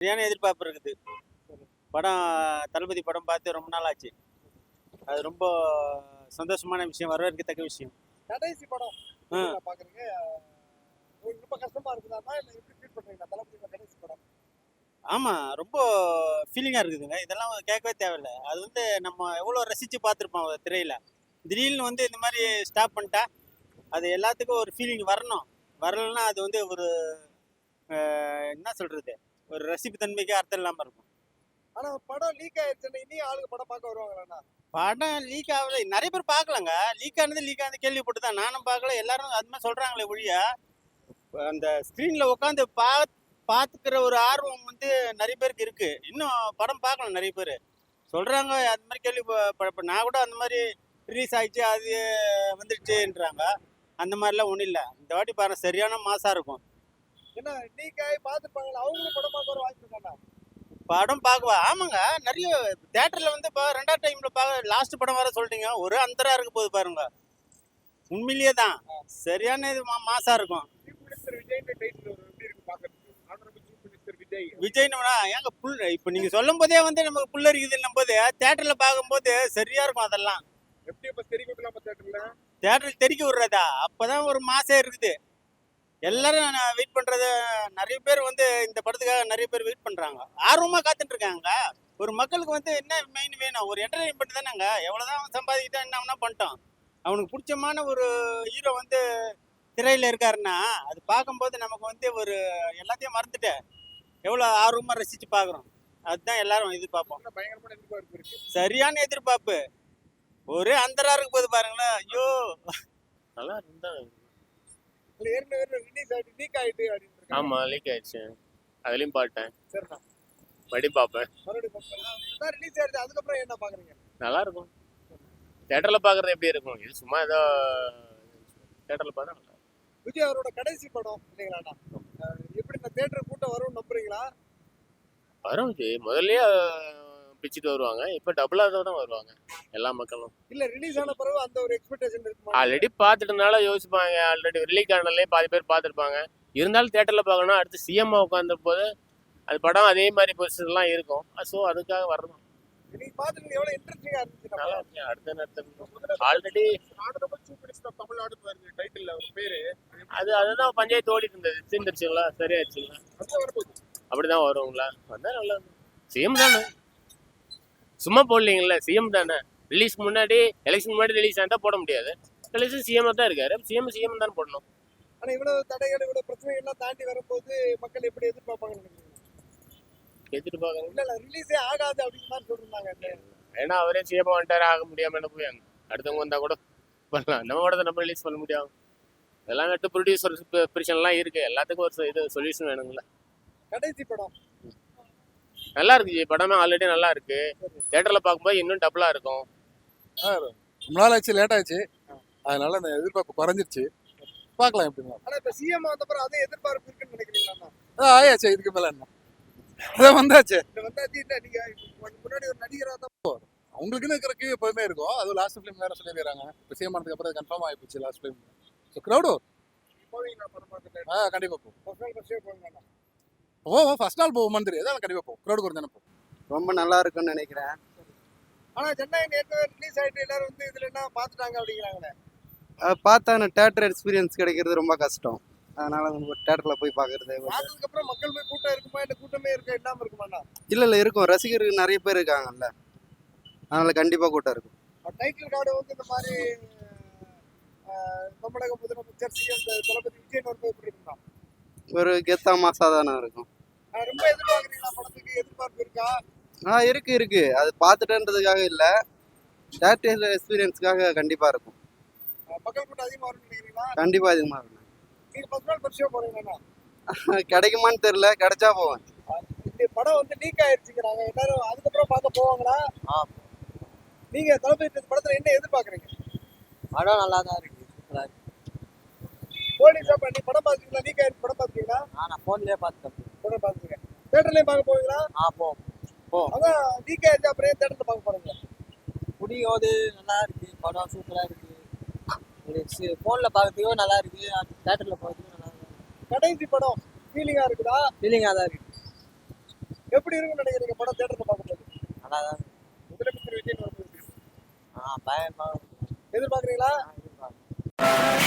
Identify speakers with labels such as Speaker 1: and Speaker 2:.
Speaker 1: சரியான எதிர்பார்ப்பு இருக்குது. படம் தளபதி படம் பார்த்து ரொம்ப நாள் ஆச்சு. அது ரொம்ப சந்தோஷமான விஷயம், வரவேற்கத்தக்க விஷயம்.
Speaker 2: கடைசி படம்
Speaker 1: ஆ.
Speaker 2: பாக்குறீங்க, ரொம்ப கஷ்டமா இருக்குதாமா இல்ல எப்படி ஃபீல் பண்றீங்க தளபதி கடைசி படம்?
Speaker 1: ஆமா, ரொம்ப ஃபீலிங்கா இருக்குதுங்க. இதெல்லாம் கேட்கவே தேவையில்ல. அது வந்து நம்ம எவ்வளோ ரசிச்சு பார்த்துருப்போம் திரையில. திடீர்னு வந்து இந்த மாதிரி ஸ்டாப் பண்ணிட்டா, அது எல்லாத்துக்கும் ஒரு ஃபீலிங் வரணும். வரலன்னா அது வந்து ஒரு என்ன சொல்றது? ஒரு ரசிப்பு தன்மைக்கு அர்த்தம் இல்லாம இருக்கும்.
Speaker 2: ஆனா படம் லீக் ஆயிடுச்சுன்னா இனியும் ஆளுங்க படம் பார்க்க வருவாங்களாண்ணா?
Speaker 1: படம் லீக் ஆகல. நிறைய பேர் பார்க்கலங்க. லீக் ஆனது கேள்விப்பட்டு தான். நானும் பார்க்கல. எல்லாரும் அது மாதிரி சொல்றாங்களே ஒழிய, அந்த ஸ்க்ரீன்ல உட்காந்து பார்த்துக்கிற ஒரு ஆர்வம் வந்து நிறைய பேருக்கு இருக்கு. இன்னும் படம் பார்க்கல நிறைய பேர். சொல்றாங்க அது மாதிரி நான் கூட அந்த மாதிரி ரிலீஸ் ஆயிடுச்சு, அது வந்துடுச்சுன்றாங்க. அந்த மாதிரிலாம் ஒன்றும் இல்லை. இந்த வாட்டி பாருங்க சரியான மாசா இருக்கும்.
Speaker 2: ஏன்னா லீக் ஆகி பார்த்துருப்பாங்களா, அவங்களும் படம் பார்க்க வர வாய்ப்பு இருக்காண்ணா?
Speaker 1: படம் பார்க்கவா? ஆமாங்க. நிறைய தியேட்டர்ல வந்து ரெண்டாவது டைம்ல லாஸ்ட் படம் வர சொல்லிட்டீங்க. ஒரு அந்தரா இருக்க போகுது பாருங்க. உண்மையிலேயே தான் சரியான இது மாசா இருக்கும்.
Speaker 2: சீஃப் மினிஸ்டர் விஜய் டைட்டில் எப்படி இருக்கு பாக்குறதுக்கு? Honourable chief minister Vijay.
Speaker 1: விஜய்னா ஏங்க இப்ப நீங்க சொல்லும் போதே வந்து நமக்கு புல் இருக்குதுன்னும் போது தியேட்டர்ல பார்க்கும்போது சரியா இருக்கும். அதெல்லாம்
Speaker 2: எப்படி இப்ப தெரிவிக்க விடலாமா தியேட்டர்ல?
Speaker 1: தியேட்டர்ல தெறிக்க விடுறதா? அப்பதான் ஒரு மாசே இருக்குது. எல்லாரும் வெயிட் பண்றது. நிறைய பேர் வந்து இந்த படத்துக்காக நிறைய பேர் வெயிட் பண்றாங்க. ஆர்வமா காத்துட்டு இருக்காங்க. ஒரு மக்களுக்கு வந்து என்ன மெயின் வேணும்? ஒரு என்டர்டைன்மெண்ட் தானேங்க. எவ்வளவுதான் அவன் சம்பாதிக்கிட்டா என்ன பண்ணிட்டோம். அவனுக்கு பிடிச்சமான ஒரு ஹீரோ வந்து திரையில இருக்காருன்னா அது பார்க்கும்போது நமக்கு வந்து ஒரு எல்லாத்தையும் மறந்துட்டு எவ்வளவு ஆர்வமா ரசிச்சு பாக்குறோம். அதுதான் எல்லாரும் எதிர்பார்ப்போம்.
Speaker 2: பயங்கரமான எதிர்பார்ப்பு இருக்கு.
Speaker 1: சரியான எதிர்பார்ப்பு. ஒரே அந்தரா இருக்கு போது பாருங்களேன். ஐயோ,
Speaker 3: நல்லா இருந்தா.
Speaker 2: ஏற்கனவே ரிலீஸ் ஆயிட்டு லீக் ஆயிட்டு அப்படின்னு.
Speaker 3: ஆமா, லீக் ஆயிடுச்சு. அதுலயும் பாட்டேன்.
Speaker 2: சரிண்ணா,
Speaker 3: படி பார்ப்பேன்.
Speaker 2: மறுபடியும் பார்ப்பேன். ரிலீஸ் ஆயிடுச்சு, அதுக்கப்புறம் என்ன பாக்குறீங்க?
Speaker 3: நல்லா இருக்கும். தியேட்டர்ல பாக்குறது எப்படி இருக்கும்? இது சும்மா ஏதோ தியேட்டர்ல பார்த்தா நல்லா இருக்கும்.
Speaker 2: விஜய் அவரோட கடைசி படம் இல்லைங்களாண்ணா? எப்படி இந்த தியேட்டர் கூட்டம் வரும்னு நம்புறீங்களா?
Speaker 3: வரும் ஜி. முதல்லயே பிச்சுட்டு வருவாங்க. இப்ப டபுளா தான் வருவாங்க எல்லா மக்களும்.
Speaker 2: இல்ல ரிலீஸ் ஆன பிறகு அந்த ஒரு எக்ஸ்பெக்டேஷன் இருக்குமா?
Speaker 3: ஆல்ரெடி பார்த்துட்டனால யோசிப்பாங்க. ஆல்ரெடி ரிலீக் ஆனாலே பாதி பேர் பார்த்துருப்பாங்க. இருந்தாலும் தியேட்டர்ல பார்க்கணும். அடுத்து சிஎம் உட்காந்த போது அது படம் அதே மாதிரி பொசிஷன்லாம் இருக்கும். ஸோ அதுக்காக வரணும்.
Speaker 2: நீங்க பாத்துட்டு எவ்வளவு இன்ட்ரெஸ்டிங்கா இருந்துச்சு.
Speaker 3: நல்லா இருக்கு. அடுத்த already
Speaker 2: honourable chief minister Tamil Nadu பாருங்க டைட்டில் ஒரு பேரு.
Speaker 3: அதுதான் பஞ்சாயத்து ஓடிட்டு இருந்தது. தீர்ந்துருச்சுங்களா? சரியாச்சுங்களா? அப்படிதான் வருங்களா? வந்தா நல்லா இருக்கும். சிஎம் தானே, சும்மா போடலீங்களா? சிஎம் தானே. ரிலீஸ்க்கு முன்னாடி எலெக்ஷன் முன்னாடி ரிலீஸ் ஆனா போட முடியாது. எலெக்ஷன் சிஎம் தான் இருக்காரு. சிஎம் தான் போடணும்.
Speaker 2: ஆனா இவ்வளவு தடைகள் இவ்வளவு பிரச்சனைகள் எல்லாம் தாண்டி வரும்போது மக்கள் எப்படி எதிர்பார்ப்பாங்க நினைக்கிறீங்க?
Speaker 3: எதிர்பார்க்கணும்.
Speaker 2: இல்ல ரிலீஸே ஆகாது அப்படிங்கிற மாதிரி சொல்றாங்க.
Speaker 3: ஏன்னா அவரே சிஎம் வந்துட்டாரு, ஆக முடியாம என்ன போய் அடுத்தவங்க வந்தா கூட பண்ணலாம். நம்ம படத்தை நம்ம ரிலீஸ் பண்ண முடியாது. இதெல்லாம் நட்டு ப்ரொடியூசர் பிரச்சனைலாம் இருக்கு. எல்லாத்துக்கும் ஒரு இது சொல்யூஷன் வேணுங்களா?
Speaker 2: கடைசி படம்
Speaker 3: நல்லா இருக்கு. படமே ஆல்ரெடி நல்லா இருக்கு. தியேட்டர்ல பார்க்கும்போது இன்னும் டபுளா இருக்கும்.
Speaker 4: ரொம்ப நாள் ஆச்சு, லேட் ஆச்சு. அதனால அந்த எதிர்பார்ப்பு குறைஞ்சிருச்சு. பார்க்கலாம் எப்படின்னா.
Speaker 2: ஆனா இப்ப சிஎம் வந்த பிறகு அதே எதிர்பார்ப்பு இருக்குன்னு நினைக்கிறீங்களா?
Speaker 4: அதான் ஆயாச்சு. இதுக்கு மேல என்ன, அதான் வந்தாச்சு.
Speaker 2: வந்தாச்சு. இல்ல நீங்க முன்னாடி ஒரு நடிகரா தான்
Speaker 4: அவங்களுக்குன்னு இருக்கிற கியூ எப்போதுமே இருக்கும். அது லாஸ்ட் ஃபிலிம் வேற சொல்லிடுறாங்க. இப்போ சிஎம் ஆனதுக்கு அப்புறம் கன்ஃபார்ம் ஆகிப்போச்சு லாஸ்ட் ஃபிலிம். ஸோ க்ரௌடு
Speaker 2: போவீங்களா படம் பார்த்துட்டு?
Speaker 4: கண்டிப்பாக போகும்.
Speaker 2: ஃபர்ஸ்ட் நாள் ஃபர்ஸ்ட் ஷோ போவீங்களா?
Speaker 4: ஃபர்ஸ்ட் நாள் போகுமான்னு தெரியாது. அதான் கண்டிப்பாக போகும். க்ரௌடு குறைஞ்சானே போகும்.
Speaker 1: ரொம்ப நல்லா இருக்குன்னு நினைக்கிறேன்.
Speaker 2: ஆனா ஜனநாயகன் ஏற்கனவே ரிலீஸ் ஆயிட்டு எல்லாரும் வந்து இதுல என்ன பாத்துட்டாங்க அப்படிங்கிறாங்களே.
Speaker 5: பார்த்தா தேட்டர் எக்ஸ்பீரியன்ஸ் கிடைக்கிறது ரொம்ப கஷ்டம். அதனால நம்ம தேட்டர்ல போய் பார்க்கறது.
Speaker 2: பார்த்ததுக்கு அப்புறம் மக்கள் போய் கூட்டம் இருக்குமா இல்ல கூட்டமே இருக்க இல்லாம இருக்குமாண்ணா?
Speaker 5: இல்ல இருக்கும். ரசிகர்கள் நிறைய பேர் இருக்காங்கல்ல, அதனால கண்டிப்பா கூட்டம் இருக்கும்.
Speaker 2: டைட்டில் கார்டு வந்து இந்த மாதிரி தமிழக முதலமைச்சர் சிஎம் தளபதி விஜய் எப்படி இருக்குண்ணா?
Speaker 5: ஒரு கெத்தா மாசா தானே இருக்கும்.
Speaker 2: ரொம்ப எதிர்பார்க்குறீங்களா படத்துக்கு? எதிர்பார்ப்பு இருக்கா?
Speaker 5: இருக்கு. அது பார்த்துட்டேன்றதுக்காக இல்ல, தேட்டர் எக்ஸ்பீரியன்ஸ்க்காக கண்டிப்பா இருக்கும்.
Speaker 2: மக்கள் கூட்டம் அதிகமா வரும்னு நினைக்கிறீங்களா?
Speaker 5: கண்டிப்பா அதிகமா இருக்கும்.
Speaker 2: நீங்க ஃபர்ஸ்ட் நாள் ஃபர்ஸ்ட் ஷோ போறீங்களா?
Speaker 5: கிடைக்குமான்னு தெரியல, கிடைச்சா போவேன்.
Speaker 2: இந்த படம் வந்து லீக் ஆயிருச்சுங்கிறாங்க. எல்லாரும் அதுக்கப்புறம் பார்க்க போவாங்களா? நீங்க தளபதி படத்துல என்ன எதிர்பார்க்குறீங்க?
Speaker 6: படம் நல்லா தான் இருக்கு.
Speaker 2: போலீஸா பண்ணி படம் பார்த்துருக்கீங்களா? லீக் ஆயிருச்சு படம் பார்த்துருக்கீங்களா?
Speaker 6: நான் ஃபோன்லயே பார்த்துட்டேன்.
Speaker 2: படம் பார்த்துருக்கேன். தேட்டர்லயும் பார்க்க போவீங்களா?
Speaker 6: போ
Speaker 2: அதான் லீக் ஆயிருச்சு அப்புறம் தேட்டர்ல பார்க்க போறீங்க.
Speaker 6: பிடிக்கும். அது நல்லா இருக்கு. படம் சூப்பரா இருக்கு. ஃபோன்ல பார்க்கறதுக்கும் நல்லா இருக்கு. தேட்டர்ல பார்க்கறதுக்கும் நல்லா இருக்கு.
Speaker 2: கடைசி படம் ஃபீலிங்கா இருக்குதா?
Speaker 6: ஃபீலிங்கா தான் இருக்கு.
Speaker 2: எப்படி இருக்கும்னு நினைக்கிறீங்க படம் தியேட்டர்ல பார்க்கும்போது?
Speaker 6: நல்லா தான்
Speaker 2: முதலமைச்சர் விஜய் வரும்போது
Speaker 6: பயமா
Speaker 2: எதிர்பார்க்குறீங்களா?
Speaker 6: இருக்கு